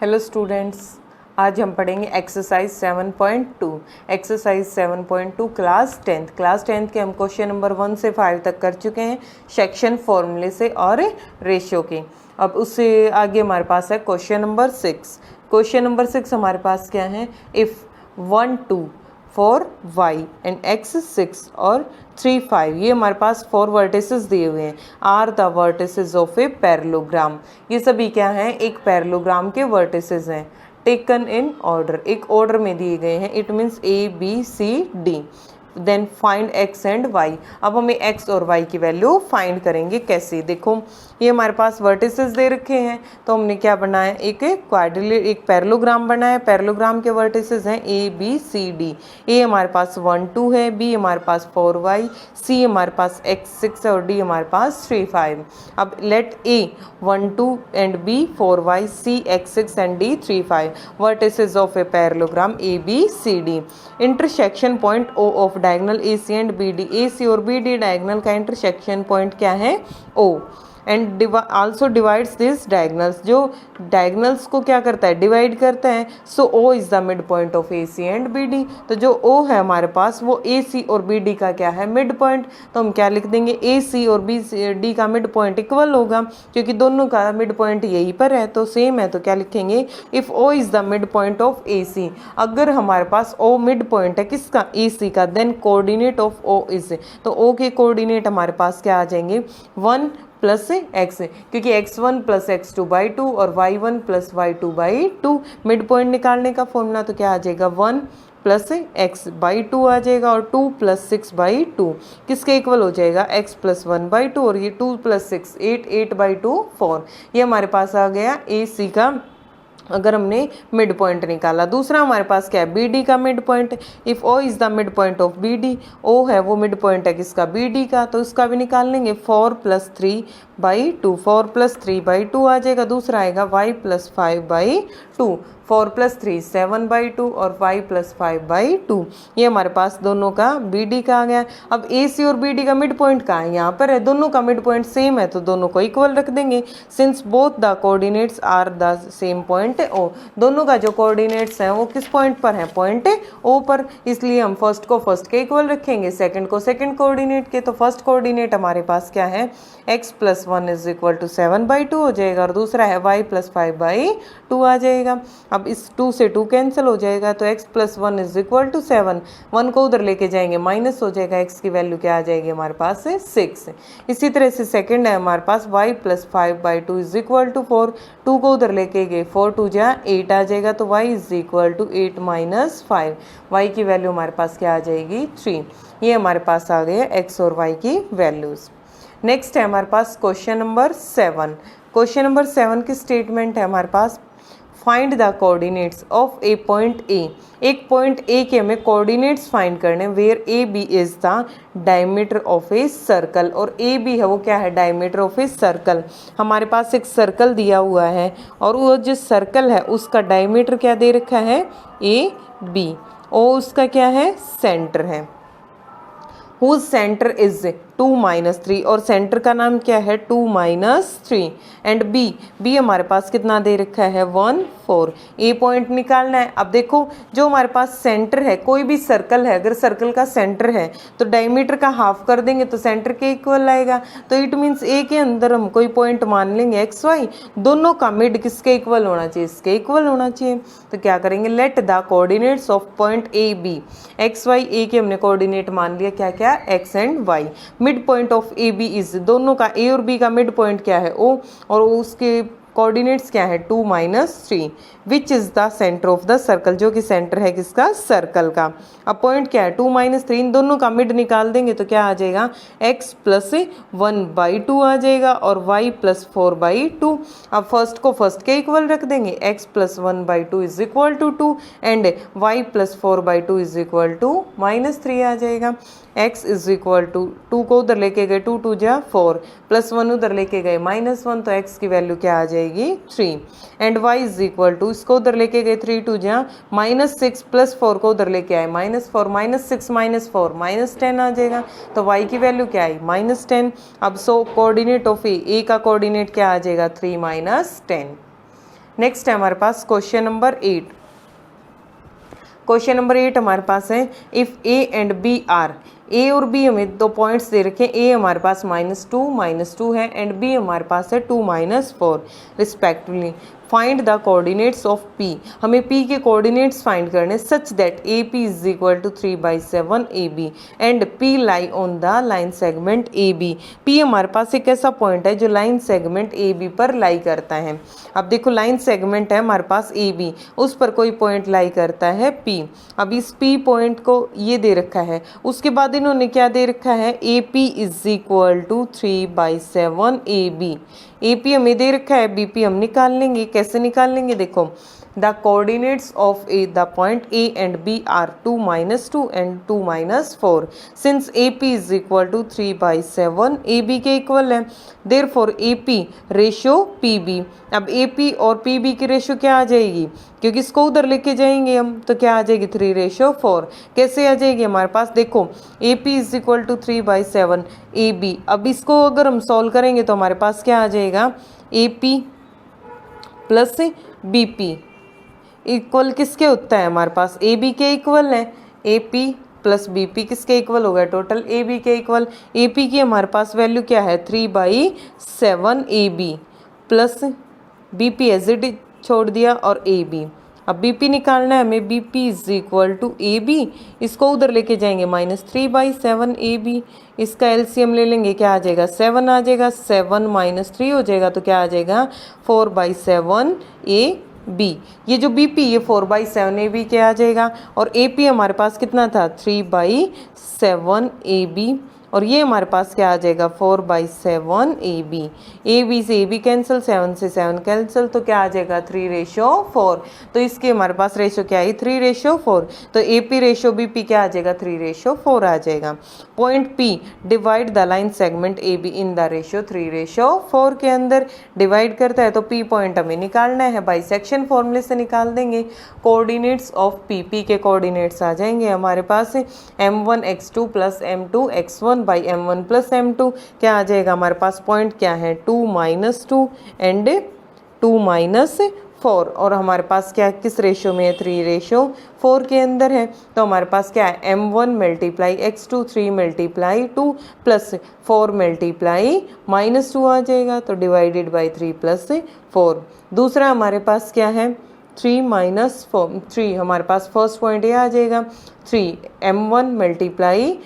Hello students, आज हम पढ़ेंगे एक्सरसाइज 7.2। एक्सरसाइज 7.2 क्लास टेंथ के हम क्वेश्चन नंबर 1 से 5 तक कर चुके हैं, सेक्शन फॉर्मूले से और रेशियो के। अब उससे आगे हमारे पास है क्वेश्चन नंबर 6। क्वेश्चन नंबर 6 हमारे पास क्या है, इफ़ 1 2 4 y एंड x 6 और 3 5, ये हमारे पास 4 वर्टिसेस दिए हुए हैं, are the vertices of a parallelogram. ये सभी क्या हैं, एक पैरेललोग्राम के वर्टिसेस हैं, टेकन इन ऑर्डर, एक ऑर्डर में दिए गए हैं। It means A B C D. Then find x and y। अब हमें x और y की वैल्यू फाइंड करेंगे। कैसे, देखो ये हमारे पास वर्टिसेस दे रखे हैं, तो हमने क्या बनाया, एक पैरेललोग्राम बनाया। पैरेललोग्राम के वर्टिसेस हैं ए बी सी डी। ए हमारे पास 1 2 है, बी हमारे पास 4 y, सी हमारे पास x 6 है और डी हमारे पास 3 5। अब let A 1 2 and B 4 y, C x 6 and D 3 5 vertices of a parallelogram A B C D. Intersection point O of diagonal A C and B D. A C और B D diagonal का intersection point क्या है, O. And also divides this diagonals, जो diagonals को क्या करता है, divide करता है। So O is the mid point of A C and B D. तो जो ओ है हमारे पास, वो ए सी और बी डी का क्या है, मिड पॉइंट। तो हम क्या लिख देंगे, ए सी और बी डी का मिड पॉइंट इक्वल होगा, क्योंकि दोनों का मिड पॉइंट यहीं पर है, तो सेम है। तो क्या लिखेंगे, if O is the mid point of A C. अगर हमारे पास ओ मिड पॉइंट है किसका, ए सी का, then coordinate of O is, तो ओ के कोऑर्डिनेट हमारे पास क्या आ जाएंगे, 1 प्लस एक्स, क्योंकि x1 प्लस x2 बाई 2 और y1 plus y2 by 2। Mid point निकालने का फॉर्मूला तो क्या आ जाएगा, 1 प्लस एक्स बाई 2 आ जाएगा और 2 प्लस 6 बाई 2 किसके इक्वल हो जाएगा, x प्लस 1 बाई 2 और ये 2 प्लस 6 8 बाई 2 4। ये हमारे पास आ गया ए सी का, अगर हमने मिड पॉइंट निकाला। दूसरा हमारे पास क्या है, बी डी का mid point. If O is the mid point of B D, O है वो मिड पॉइंट है किसका, बी डी का, तो उसका भी निकाल लेंगे। 4 प्लस 3 बाई 2, 4 प्लस 3 बाई 2 आ जाएगा। दूसरा आएगा y plus 5 by 2, 4 plus 3 7 by 2 और y प्लस 5 बाई 2। ये हमारे पास दोनों का बी डी का आ गया। अब ए सी और बी डी का मिड पॉइंट कहाँ है, यहाँ पर है। दोनों का मिड पॉइंट सेम है, तो दोनों को इक्वल रख देंगे। Since both the coordinates are the same point O, दोनों का जो कोऑर्डिनेट्स हैं वो किस पॉइंट पर है, पॉइंट ओ पर, इसलिए हम फर्स्ट को फर्स्ट के इक्वल रखेंगे, सेकंड को सेकंड कोऑर्डिनेट के। तो फर्स्ट कोऑर्डिनेट हमारे पास क्या है, x plus 1 is equal to 7 by 2 हो जाएगा और दूसरा है y प्लस 5 बाई 2 आ जाएगा। अब इस 2 से 2 कैंसिल हो जाएगा, तो x plus 1 is equal to 7, 1 को उधर लेके जाएंगे माइनस हो जाएगा, x की वैल्यू क्या आ जाएगी हमारे पास है 6। इसी तरह से सेकंड है हमारे पास y plus 5 by 2 is equal to 4, 2 को उधर लेके गए, 4 2 जा 8 आ जाएगा, तो y is equal to 8 minus 5, y की वैल्यू हमारे पास क्या आ जाएगी 3। ये हमारे पास आ गए x और y की वैल्यूज़। नेक्स्ट है हमारे पास क्वेश्चन नंबर 7। क्वेश्चन नंबर 7 की स्टेटमेंट है हमारे पास, find the coordinates of a point A. एक पॉइंट ए के हमें कोऑर्डिनेट्स फाइंड करने, where A B is the diameter of a circle, और ए बी है वो क्या है, डायमीटर ऑफ ए सर्कल। हमारे पास एक सर्कल दिया हुआ है और वो जो सर्कल है उसका डायमीटर क्या दे रखा है, ए बी, और उसका क्या है, सेंटर है, हुज सेंटर इज 2 माइनस 3, और सेंटर का नाम क्या है, 2 माइनस 3। एंड बी हमारे पास कितना दे रखा है, 1 4। ए पॉइंट निकालना है। अब देखो जो हमारे पास सेंटर है, कोई भी सर्कल है, अगर सर्कल का सेंटर है तो डायमीटर का हाफ कर देंगे तो सेंटर के इक्वल आएगा। तो इट मीन्स ए के अंदर हम कोई पॉइंट मान लेंगे एक्स वाई, दोनों का मिड किसके इक्वल होना चाहिए, इसके इक्वल होना चाहिए। तो क्या करेंगे, let the coordinates of point A B, X Y A के हमने कोऑर्डिनेट मान लिया, क्या क्या, X and Y. Mid point of A B is, दोनों का ए और बी का मिड पॉइंट क्या है, ओ, और उसके कोऑर्डिनेट्स क्या है, 2 minus 3, which is the centre of the circle, जो कि सेंटर है किसका, सर्कल का। अब पॉइंट क्या है, 2 माइनस 3, इन दोनों का मिड निकाल देंगे तो क्या आ जाएगा, x प्लस 1 बाई 2 आ जाएगा और y प्लस 4 बाई 2। अब फर्स्ट को फर्स्ट के इक्वल रख देंगे, x plus 1 by 2 is equal to 2 and y plus 4 by 2 is equal to minus 3 आ जाएगा। x इज इक्वल टू 2 को उधर लेके गए, 2 2 जा 4 प्लस 1 उधर लेके गए माइनस 1, तो x की वैल्यू क्या आ जाएगी 3। And y is equal to, इसको उधर लेके गए 3 2 जा माइनस 6 प्लस 4 को उधर लेके आए माइनस 4, माइनस 6 माइनस 4 माइनस 10 आ जाएगा। तो y की वैल्यू क्या आई, माइनस 10। अब सो कोऑर्डिनेट ऑफ ए का कोऑर्डिनेट क्या आ जाएगा, 3 माइनस 10। नेक्स्ट है हमारे पास क्वेश्चन नंबर 8। क्वेश्चन नंबर 8 हमारे पास है if A and B are, A और बी हमें दो पॉइंट्स दे रखे हैं, ए हमारे पास -2 है एंड बी हमारे पास है 2 -4 respectively. Find the coordinates of P, हमें पी के कोऑर्डिनेट्स फाइंड करने such that A P is equal to 3/7 A B and P lie on the line segment A B. P हमारे पास एक ऐसा पॉइंट है जो लाइन सेगमेंट ए बी पर लाई करता है। अब देखो लाइन सेगमेंट है हमारे पास ए बी, उस पर कोई पॉइंट लाई करता है पी। अब इस पी पॉइंट को ये दे रखा है, उसके बाद इन्होंने क्या दे रखा है, A P is equal to 3/7 A B. A P हमें दे रखा है, बी पी हम निकाल लेंगे। कैसे निकाल लेंगे, देखो the coordinates of A, the point A and B are 2 -2 and 2 -4 since A P is equal to 3/7 A B के इक्वल है, therefore A P ratio P B. अब ए पी और पी बी की रेशो क्या आ जाएगी, क्योंकि इसको उधर लेके जाएंगे हम तो क्या आ जाएगी 3:4। कैसे आ जाएगी हमारे पास, देखो A P is equal to 3/7 A B. अब इसको अगर हम सॉल्व करेंगे तो हमारे पास क्या आ जाएगा, A P plus B P equal किसके होता है, हमारे पास ए बी के इक्वल है। A P plus B P किसके इक्वल हो गया, टोटल ए बी के इक्वल। ए पी की हमारे पास वैल्यू क्या है 3/7 A B plus B P as it छोड़ दिया और ए बी। अब बी पी निकालना है हमें, B P is equal to A B, इसको उधर लेके जाएंगे -3/7 ए बी। इसका एलसीएम ले लेंगे, क्या आ जाएगा 7 आ जाएगा, 7 - 3 हो जाएगा तो क्या आ जाएगा 4/7 ए बी। ये जो बी पी ये 4/7 ए बी के आ जाएगा और ए पी हमारे पास कितना था 3/7 ए बी और ये हमारे पास क्या आ जाएगा 4/7 ए बी। ए बी से ए बी कैंसिल, 7 से 7 कैंसिल तो क्या आ जाएगा 3:4। तो इसके हमारे पास रेशो क्या है 3:4। तो A P ratio B P क्या आ जाएगा 3:4 आ जाएगा। Point P divide the line segment A B in the ratio 3:4 के अंदर डिवाइड करता है तो पी पॉइंट हमें निकालना है, बाइसेक्शन फॉर्मूले से निकाल देंगे। कोऑर्डिनेट्स ऑफ पी, पी के कोऑर्डिनेट्स आ जाएंगे हमारे पास m1 x2 plus m2 x1 by m1 plus m2। क्या आ जाएगा हमारे पास, पॉइंट क्या है 2 -2 एंड 2 -4 और हमारे पास क्या किस रेशो में है 3:4 के अंदर है। तो हमारे पास क्या है m1 multiply x2 3 multiply 2 plus 4 multiply -2 आ जाएगा तो डिवाइडेड बाई 3 + 4। दूसरा हमारे पास क्या है 3 - 3, हमारे पास फर्स्ट पॉइंट ये आ जाएगा 3 m1 मल्टीप्लाई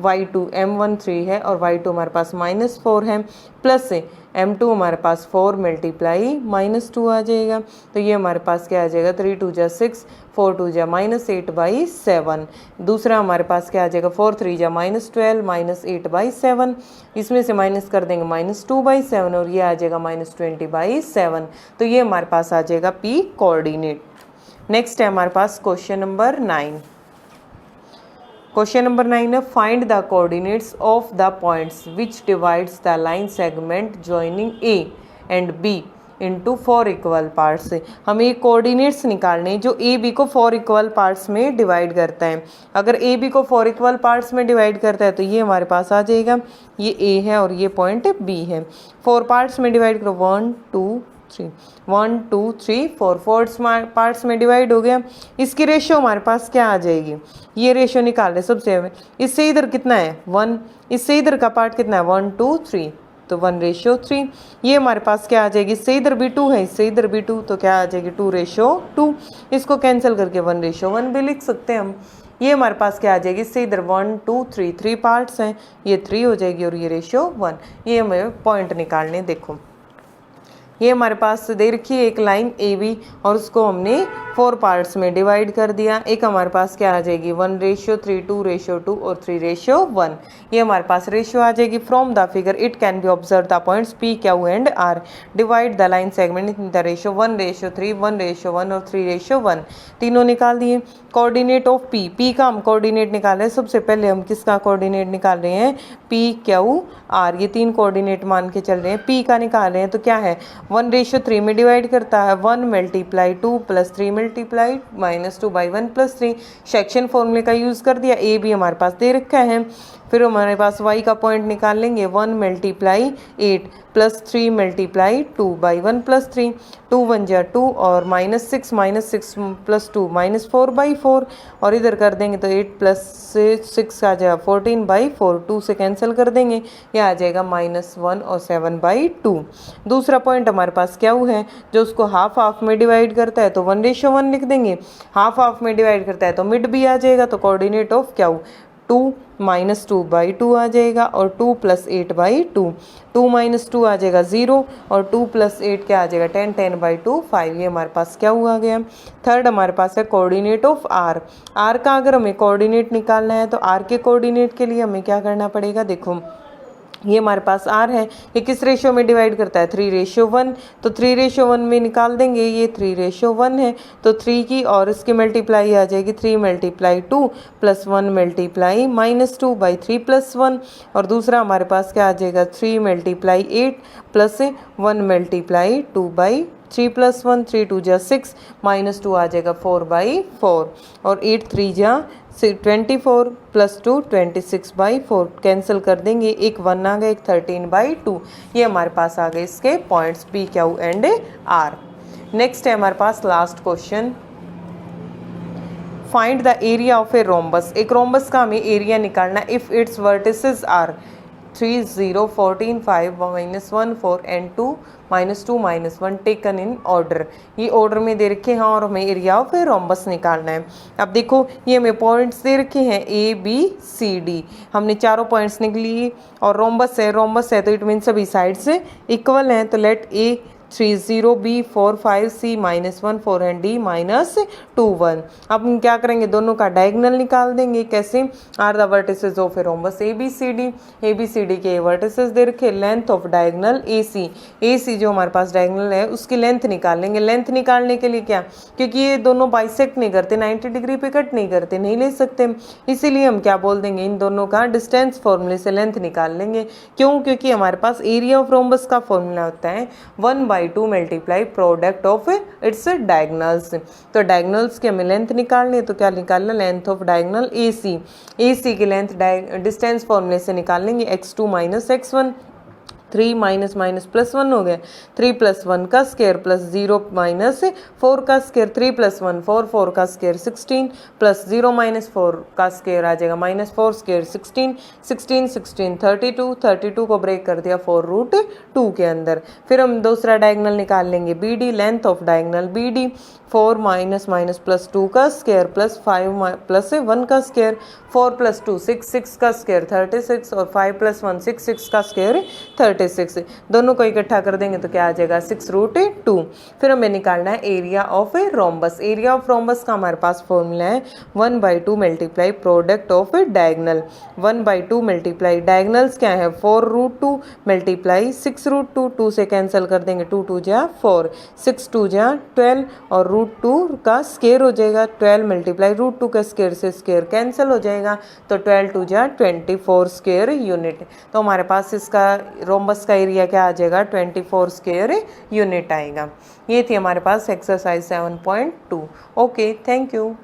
y2, m1 3 है और y2 हमारे पास -4 है प्लस m2 हमारे पास 4 मल्टीप्लाई -2 आ जाएगा तो ये हमारे पास क्या आ जाएगा 3 2 जा 6 4 2 जा -8/7। दूसरा हमारे पास क्या आ जाएगा 4 3 जा -12 -8/7, इसमें से माइनस कर देंगे -2/7 और ये आ जाएगा -20/7। तो ये हमारे पास आ जाएगा पी कोऑर्डिनेट। नेक्स्ट है हमारे पास क्वेश्चन नंबर 9। क्वेश्चन नंबर 9 है find the coordinates of the points which divides the line segment joining A and B into 4 equal parts. हमें ये कोऑर्डिनेट्स निकालने जो ए बी को 4 इक्वल पार्ट्स में डिवाइड करता है। अगर ए बी को 4 इक्वल पार्ट्स में डिवाइड करता है तो ये हमारे पास आ जाएगा, ये ए है और ये पॉइंट बी है। 4 पार्ट्स में डिवाइड करो 1 2 3 1 2 3 4 4 पार्ट्स में डिवाइड हो गया। इसकी रेशो हमारे पास क्या आ जाएगी, ये रेशो निकाल रहे सबसे। इससे इधर कितना है 1, इससे इधर का पार्ट कितना है 1 2 3 तो 1:3। ये हमारे पास क्या आ जाएगी, इससे इधर भी 2 है इससे इधर भी 2 तो क्या आ जाएगी 2:2। इसको कैंसिल करके 1:1 भी लिख सकते हैं हम। ये हमारे पास क्या आ जाएगी, इससे इधर 1 2 3 3 पार्ट्स हैं, ये 3 हो जाएगी और ये रेशो 1। ये हमें पॉइंट निकालने, देखो ये हमारे पास दे रखी है एक लाइन ए बी और उसको हमने 4 पार्ट्स में डिवाइड कर दिया। एक हमारे पास क्या आ जाएगी 1:3 2:2 और 3:1। ये हमारे पास रेशियो आ जाएगी। From the figure it can be observe the points P Q and R divide the line segment in the ratio 1:3 1:1 और 3:1। तीनों निकाल दिए। कोऑर्डिनेट ऑफ पी, पी का हम कोऑर्डिनेट निकाल रहे हैं। सबसे पहले हम किसका कोऑर्डिनेट निकाल रहे हैं, पी क्यू आर, ये 3 कोऑर्डिनेट मान के चल रहे हैं। पी का निकाल रहे हैं तो क्या है 1:3 में डिवाइड करता है 1 × 2 + 3 × -2/1 + 3। सेक्शन फॉर्मूले का यूज़ कर दिया। ए बी हमारे पास दे रखा है फिर हमारे पास y का पॉइंट निकाल लेंगे 1 multiply 8 plus 3 multiply 2 by 1 plus 3, 2 1 जा 2 और -6 प्लस 2 -4/4 और इधर कर देंगे तो 8 प्लस 6 आ जाएगा 14/4, 2 से कैंसिल कर देंगे, यह आ जाएगा -1 और 7/2। दूसरा पॉइंट हमारे पास क्या है जो उसको हाफ हाफ में डिवाइड करता है तो 1:1 लिख देंगे, हाफ हाफ में डिवाइड करता है तो मिड भी आ जाएगा, तो कोऑर्डिनेट ऑफ क्या 2 -2/2 आ जाएगा और 2 + 8/2, 2 - 2 आ जाएगा 0 और 2 + 8 क्या आ जाएगा 10, 10/2 5। ये हमारे पास क्या हुआ गया। थर्ड हमारे पास है कोऑर्डिनेट ऑफ आर। आर का अगर हमें कोऑर्डिनेट निकालना है तो आर के कोऑर्डिनेट के लिए हमें क्या करना पड़ेगा, देखो ये हमारे पास आर है, ये किस रेशियो में डिवाइड करता है 3:1, तो 3:1 में निकाल देंगे, ये 3:1 है तो 3 की और इसकी मल्टीप्लाई आ जाएगी 3 × 2 + 1 × -2/3 + 1 और दूसरा हमारे पास क्या आ जाएगा 3 × 8 + 1 × 2/3 + 1, 3 2 जा 6 -2 आ जाएगा 4/4 और 8 3 जा 24 + 2 26/4 कैंसिल कर देंगे, एक 1 आ गया, एक 13/2। ये हमारे पास आ गए इसके points P, Q and R। Next है हमारे पास last question, find the area of a rhombus. एक रोम्बस का हमें एरिया निकालना if its vertices are 3 0 14 5 -1 4 and 2 -2 -1 taken in order. ये ऑर्डर में दे रखे हैं और हमें एरिया ऑफ रोम्बस निकालना है। अब देखो ये हमें पॉइंट्स दे रखे हैं ABCD, हमने चारों पॉइंट्स निकली और रोम्बस है तो इट मीन सभी साइड से इक्वल हैं, तो let A 3 0 B 4 5 C -1 4 and D -2 1। अब हम क्या करेंगे, दोनों का डायगोनल निकाल देंगे। कैसे, are the vertices of a rhombus ABCD के वर्टिसेस दे रखे, लेंथ ऑफ डायगोनल AC जो हमारे पास डायगोनल है उसकी लेंथ निकाल लेंगे। लेंथ निकालने के लिए क्या, क्योंकि ये दोनों बाइसेक्ट नहीं करते, 90 डिग्री पे कट नहीं करते, नहीं ले सकते, इसीलिए हम क्या बोल देंगे, इन दोनों का डिस्टेंस फॉर्मूले से लेंथ निकाल लेंगे। क्यों, क्योंकि हमारे पास एरिया ऑफ रोम्बस का फॉर्मूला होता है 1/2 multiply product of its diagonals. तो डायगोनल्स की हमें लेंथ निकालनी है, तो क्या निकालना, लेंथ ऑफ डायगोनल AC की लेंथ डिस्टेंस फॉर्मूले से निकाल लेंगे, x2 - x1, 3 -+1 हो गया, 3 + 1 का स्क्वायर प्लस 0 - 4 का स्क्वायर, 3 + 1 4, 4 का स्क्वायर 16 प्लस 0 - 4 का स्क्वायर आ जाएगा -4 स्क्वायर 16, 16 16 32, 32 को ब्रेक कर दिया 4√2 के अंदर। फिर हम दूसरा डायगोनल निकाल लेंगे BD, length of diagonal BD 4 -+2 का स्क्वायर प्लस 5 + 1 का स्क्वायर, 4 + 2 6, 6 का स्क्वायर 36 और 5 + 1 6, 6 का स्क्वायर 36। दोनों को इकट्ठा कर देंगे तो क्या आ जाएगा 6√2। फिर हमें निकालना है area of a rhombus. Area of rhombus का हमारे पास फॉर्मूला है 1/2 multiply product of A diagonal, 1/2 multiply diagonals क्या है 4√2 मल्टीप्लाई 6√2, 2 से कैंसिल कर देंगे, 2 2 जा 4, 6 2 जा 12 और √2 का स्क्वायर हो जाएगा 12 मल्टीप्लाई √2 का स्क्वायर से स्क्वायर कैंसिल हो जाएगा, तो 12 2 जा 24 स्क्वायर यूनिट। तो हमारे पास इसका रोम्बस का एरिया क्या आ जाएगा 24 स्क्वायर यूनिट आएगा। ये थी हमारे पास एक्सरसाइज 7.2। Okay, thank you.